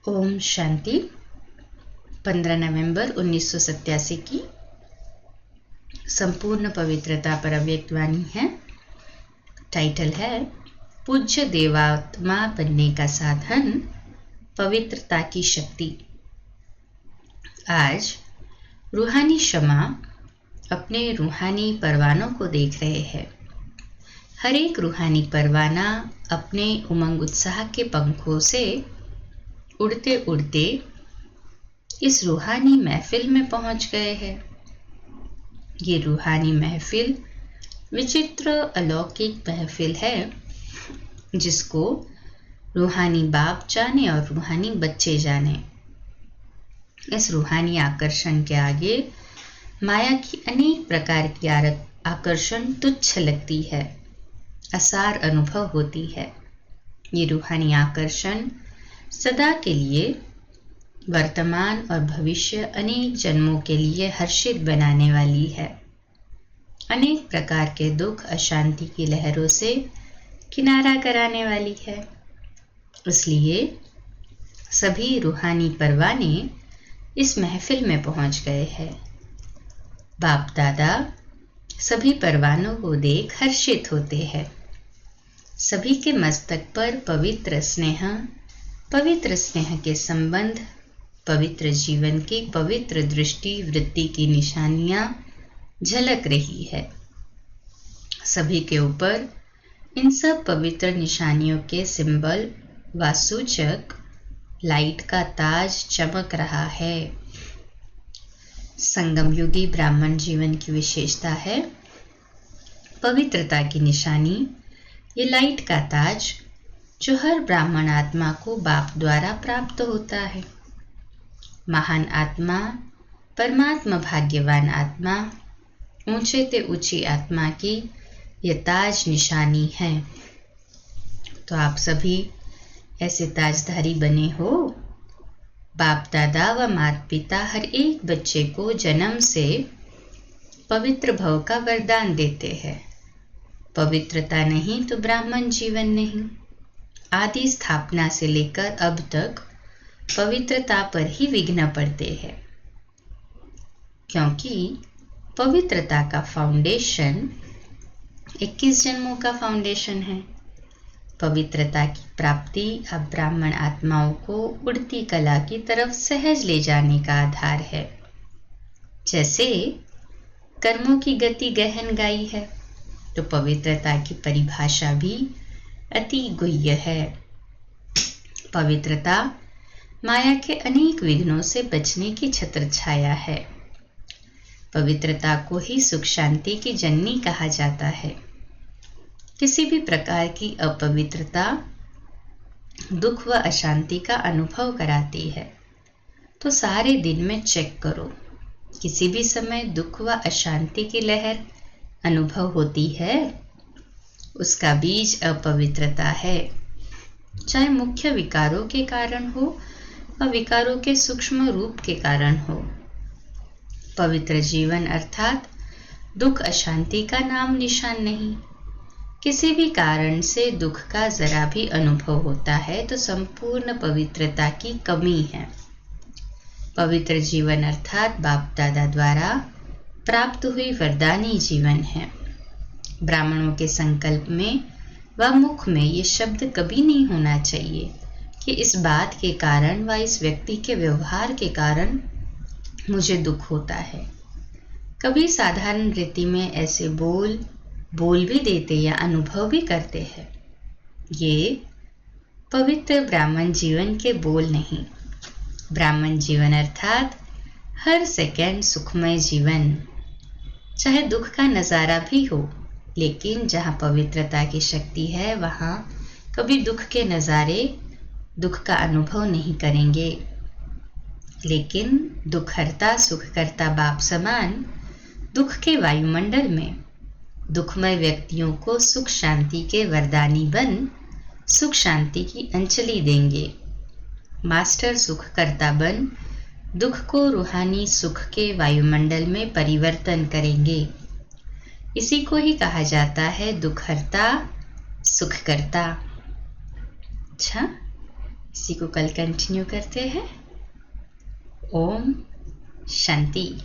ओम शांति। 15 नवंबर 1987 की संपूर्ण पवित्रता पर अव्यक्त वाणी है। टाइटल है पूज्य देवात्मा बनने का साधन, पवित्रता की शक्ति। आज रूहानी शमा अपने रूहानी परवानों को देख रहे हैं। हर एक रूहानी परवाना अपने उमंग उत्साह के पंखों से उड़ते उड़ते इस रूहानी महफिल में पहुंच गए हैं। ये रूहानी महफिल विचित्र अलौकिक महफिल है, जिसको रूहानी बाप जाने और रूहानी बच्चे जाने। इस रूहानी आकर्षण के आगे माया की अनेक प्रकार की आकर्षण तुच्छ लगती है, असार अनुभव होती है। ये रूहानी आकर्षण सदा के लिए, वर्तमान और भविष्य अनेक जन्मों के लिए हर्षित बनाने वाली है। अनेक प्रकार के दुख अशांति की लहरों से किनारा कराने वाली है। इसलिए सभी रूहानी परवाने इस महफिल में पहुंच गए हैं। बाप दादा सभी परवानों को देख हर्षित होते हैं। सभी के मस्तक पर पवित्र स्नेह के संबंध, पवित्र जीवन की पवित्र दृष्टि वृत्ति की निशानियां झलक रही है। सभी के ऊपर इन सब पवित्र निशानियों के सिंबल व सूचक लाइट का ताज चमक रहा है। संगम युगी ब्राह्मण जीवन की विशेषता है पवित्रता की निशानी, ये लाइट का ताज जो हर ब्राह्मण आत्मा को बाप द्वारा प्राप्त होता है। महान आत्मा, परमात्मा, भाग्यवान आत्मा, ऊंचे ते ऊंची आत्मा की ये ताज निशानी है। तो आप सभी ऐसे ताजधारी बने हो। बाप दादा व माता पिता हर एक बच्चे को जन्म से पवित्र भव का वरदान देते हैं। पवित्रता नहीं तो ब्राह्मण जीवन नहीं। आदि स्थापना से लेकर अब तक पवित्रता पर ही विघ्न पड़ते हैं, क्योंकि पवित्रता का फाउंडेशन 21 जन्मों का फाउंडेशन है। पवित्रता की प्राप्ति अब ब्राह्मण आत्माओं को उड़ती कला की तरफ सहज ले जाने का आधार है। जैसे कर्मों की गति गहन गाई है, तो पवित्रता की परिभाषा भी अति गुह्य है। पवित्रता माया के अनेक विघ्नों से बचने की छत्र छाया है। पवित्रता को ही सुख शांति की जननी कहा जाता है। किसी भी प्रकार की अपवित्रता दुख व अशांति का अनुभव कराती है। तो सारे दिन में चेक करो, किसी भी समय दुख व अशांति की लहर अनुभव होती है, उसका बीज अपवित्रता है। चाहे मुख्य विकारों के कारण हो व विकारों के सूक्ष्म रूप के कारण हो। पवित्र जीवन अर्थात दुख अशांति का नाम निशान नहीं। किसी भी कारण से दुख का जरा भी अनुभव होता है तो संपूर्ण पवित्रता की कमी है। पवित्र जीवन अर्थात बाप दादा द्वारा प्राप्त हुई वरदानी जीवन है। ब्राह्मणों के संकल्प में व मुख में ये शब्द कभी नहीं होना चाहिए कि इस बात के कारण व इस व्यक्ति के व्यवहार के कारण मुझे दुख होता है। कभी साधारण रीति में ऐसे बोल भी देते या अनुभव भी करते हैं। ये पवित्र ब्राह्मण जीवन के बोल नहीं। ब्राह्मण जीवन अर्थात हर सेकंड सुखमय जीवन। चाहे दुख का नजारा भी हो, लेकिन जहाँ पवित्रता की शक्ति है वहाँ कभी दुख के नज़ारे, दुख का अनुभव नहीं करेंगे। लेकिन दुख हरता सुख करता बाप समान दुख के वायुमंडल में दुखमय व्यक्तियों को सुख शांति के वरदानी बन सुख शांति की अंजलि देंगे। मास्टर सुख करता बन दुख को रूहानी सुख के वायुमंडल में परिवर्तन करेंगे। इसी को ही कहा जाता है दुख हरता सुख करता। अच्छा, इसी को कल कंटिन्यू करते हैं। ओम शांति।